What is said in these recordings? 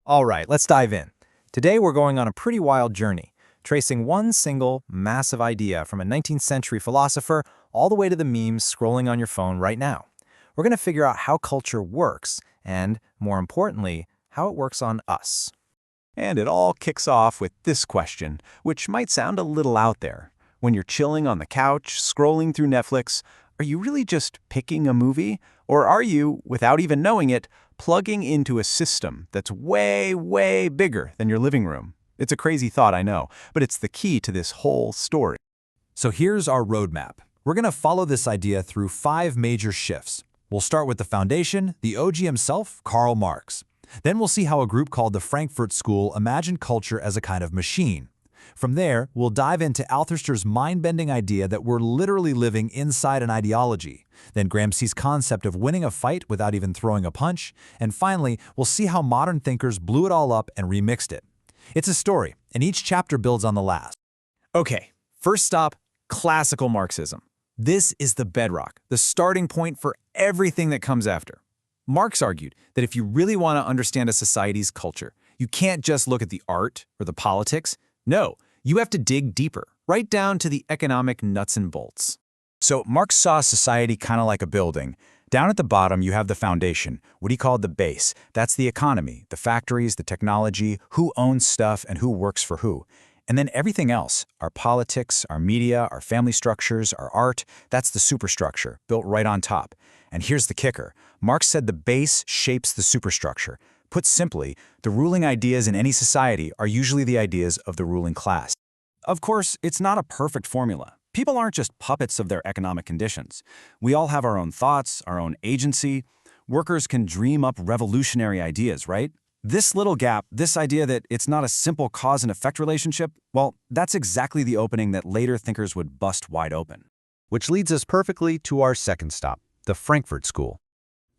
All right, let's dive in. Today we're going on a pretty wild journey, tracing one single, massive idea from a 19th century philosopher all the way to the memes scrolling on your phone right now. We're going to figure out how culture works and, more importantly, how it works on us. And it all kicks off with this question, which might sound a little out there. When you're chilling on the couch, scrolling through Netflix, are you really just picking a movie? Or are you, without even knowing it, plugging into a system that's way, way bigger than your living room? It's a crazy thought, I know, but it's the key to this whole story. So here's our roadmap. We're going to follow this idea through 5 major shifts. We'll start with the foundation, the OG himself, Karl Marx. Then we'll see how a group called the Frankfurt School imagined culture as a kind of machine. From there, we'll dive into Althusser's mind-bending idea that we're literally living inside an ideology, then Gramsci's concept of winning a fight without even throwing a punch, and finally, we'll see how modern thinkers blew it all up and remixed it. It's a story, and each chapter builds on the last. Okay, first stop, classical Marxism. This is the bedrock, the starting point for everything that comes after. Marx argued that if you really want to understand a society's culture, you can't just look at the art or the politics. No, you have to dig deeper, right down to the economic nuts and bolts. So Marx saw society kind of like a building. Down at the bottom, you have the foundation, what he called the base. That's the economy, the factories, the technology, who owns stuff, and who works for who. And then everything else, our politics, our media, our family structures, our art, that's the superstructure, built right on top. And here's the kicker. Marx said the base shapes the superstructure. Put simply, the ruling ideas in any society are usually the ideas of the ruling class. Of course, it's not a perfect formula. People aren't just puppets of their economic conditions. We all have our own thoughts, our own agency. Workers can dream up revolutionary ideas, right? This little gap, this idea that it's not a simple cause and effect relationship, well, that's exactly the opening that later thinkers would bust wide open. Which leads us perfectly to our second stop, the Frankfurt School.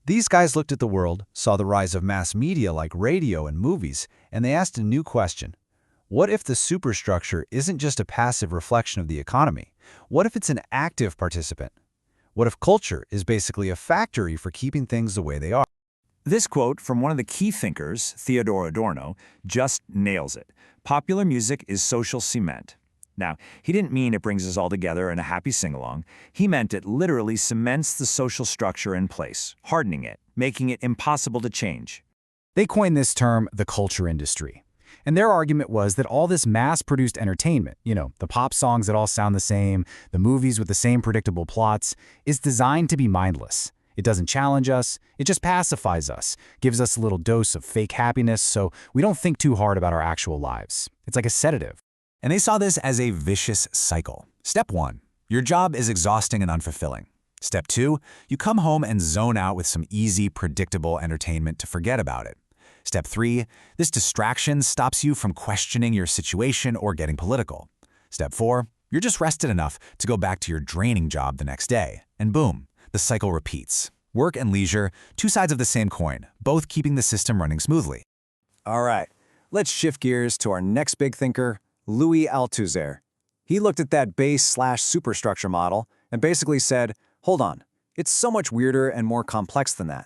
These guys looked at the world, saw the rise of mass media like radio and movies, and they asked a new question. What if the superstructure isn't just a passive reflection of the economy? What if it's an active participant? What if culture is basically a factory for keeping things the way they are? This quote from one of the key thinkers, Theodor Adorno, just nails it. Popular music is social cement. Now, he didn't mean it brings us all together in a happy sing-along. He meant it literally cements the social structure in place, hardening it, making it impossible to change. They coined this term the culture industry. And their argument was that all this mass-produced entertainment, the pop songs that all sound the same, the movies with the same predictable plots, is designed to be mindless. It doesn't challenge us, it just pacifies us, gives us a little dose of fake happiness so we don't think too hard about our actual lives. It's like a sedative. And they saw this as a vicious cycle. Step 1, your job is exhausting and unfulfilling. Step 2, you come home and zone out with some easy, predictable entertainment to forget about it. Step 3, this distraction stops you from questioning your situation or getting political. Step 4, you're just rested enough to go back to your draining job the next day. And boom, the cycle repeats. Work and leisure, two sides of the same coin, both keeping the system running smoothly. All right, let's shift gears to our next big thinker, Louis Althusser. He looked at that base/superstructure model and basically said, hold on, it's so much weirder and more complex than that.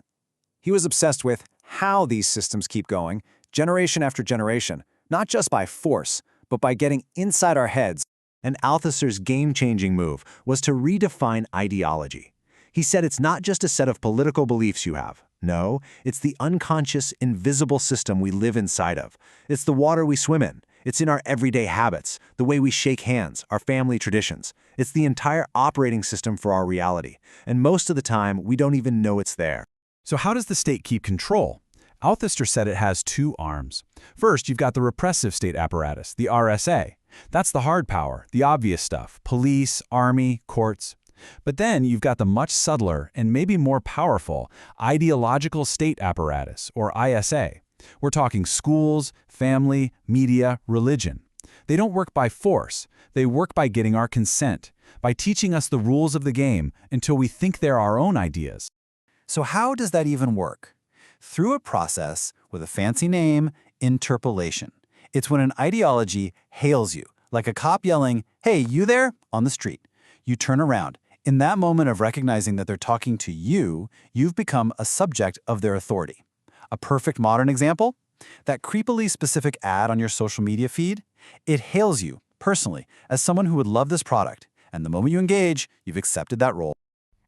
He was obsessed with how these systems keep going, generation after generation, not just by force, but by getting inside our heads. And Althusser's game-changing move was to redefine ideology. He said it's not just a set of political beliefs you have. No, it's the unconscious, invisible system we live inside of. It's the water we swim in. It's in our everyday habits, the way we shake hands, our family traditions. It's the entire operating system for our reality. And most of the time, we don't even know it's there. So how does the state keep control? Althusser said it has 2 arms. First, you've got the repressive state apparatus, the RSA. That's the hard power, the obvious stuff, police, army, courts. But then you've got the much subtler and maybe more powerful ideological state apparatus, or ISA. We're talking schools, family, media, religion. They don't work by force. They work by getting our consent, by teaching us the rules of the game until we think they're our own ideas. So how does that even work? Through a process with a fancy name, interpolation. It's when an ideology hails you, like a cop yelling, "Hey, you there?" on the street. You turn around. In that moment of recognizing that they're talking to you, you've become a subject of their authority. A perfect modern example? That creepily specific ad on your social media feed? It hails you, personally, as someone who would love this product, and the moment you engage, you've accepted that role.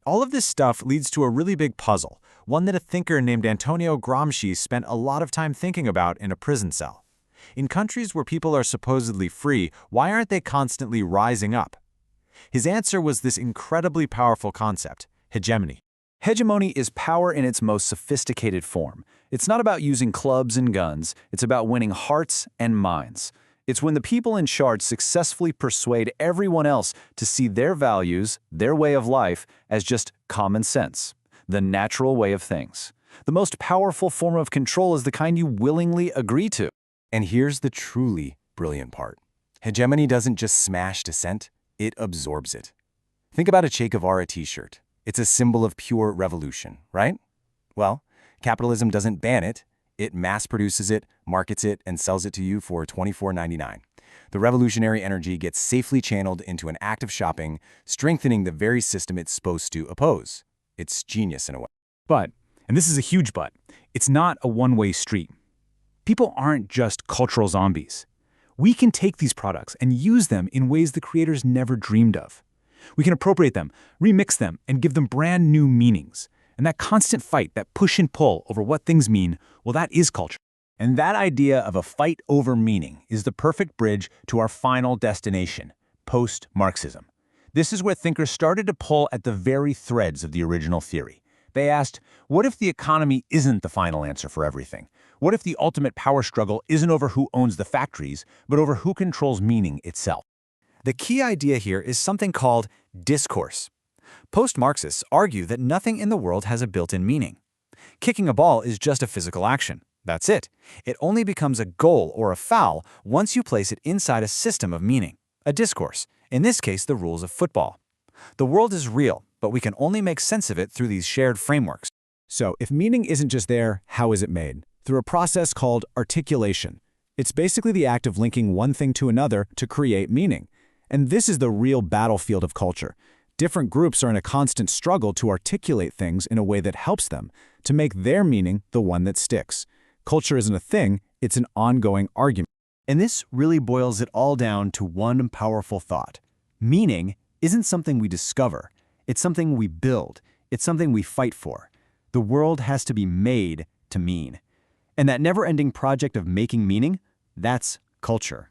All of this stuff leads to a really big puzzle, one that a thinker named Antonio Gramsci spent a lot of time thinking about in a prison cell. In countries where people are supposedly free, why aren't they constantly rising up? His answer was this incredibly powerful concept: hegemony. Hegemony is power in its most sophisticated form. It's not about using clubs and guns, it's about winning hearts and minds. It's when the people in charge successfully persuade everyone else to see their values, their way of life, as just common sense, the natural way of things. The most powerful form of control is the kind you willingly agree to. And here's the truly brilliant part. Hegemony doesn't just smash dissent, it absorbs it. Think about a Che Guevara t-shirt. It's a symbol of pure revolution, right? Well, capitalism doesn't ban it. It mass-produces it, markets it, and sells it to you for $24.99. The revolutionary energy gets safely channeled into an act of shopping, strengthening the very system it's supposed to oppose. It's genius in a way. But, and this is a huge but, it's not a one-way street. People aren't just cultural zombies. We can take these products and use them in ways the creators never dreamed of. We can appropriate them, remix them, and give them brand new meanings. And that constant fight, that push and pull over what things mean, well, that is culture. And that idea of a fight over meaning is the perfect bridge to our final destination, post-Marxism. This is where thinkers started to pull at the very threads of the original theory. They asked, what if the economy isn't the final answer for everything? What if the ultimate power struggle isn't over who owns the factories, but over who controls meaning itself? The key idea here is something called discourse. Post-Marxists argue that nothing in the world has a built-in meaning. Kicking a ball is just a physical action. That's it. It only becomes a goal or a foul once you place it inside a system of meaning, a discourse, in this case the rules of football. The world is real, but we can only make sense of it through these shared frameworks. So, if meaning isn't just there, how is it made? Through a process called articulation. It's basically the act of linking one thing to another to create meaning. And this is the real battlefield of culture. Different groups are in a constant struggle to articulate things in a way that helps them, to make their meaning the one that sticks. Culture isn't a thing, it's an ongoing argument. And this really boils it all down to one powerful thought. Meaning isn't something we discover. It's something we build. It's something we fight for. The world has to be made to mean. And that never-ending project of making meaning, that's culture.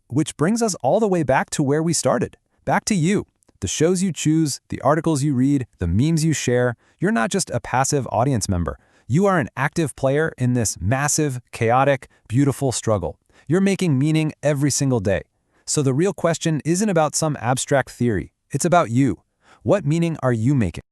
Which brings us all the way back to where we started. Back to you. The shows you choose, the articles you read, the memes you share. You're not just a passive audience member. You are an active player in this massive, chaotic, beautiful struggle. You're making meaning every single day. So the real question isn't about some abstract theory. It's about you. What meaning are you making?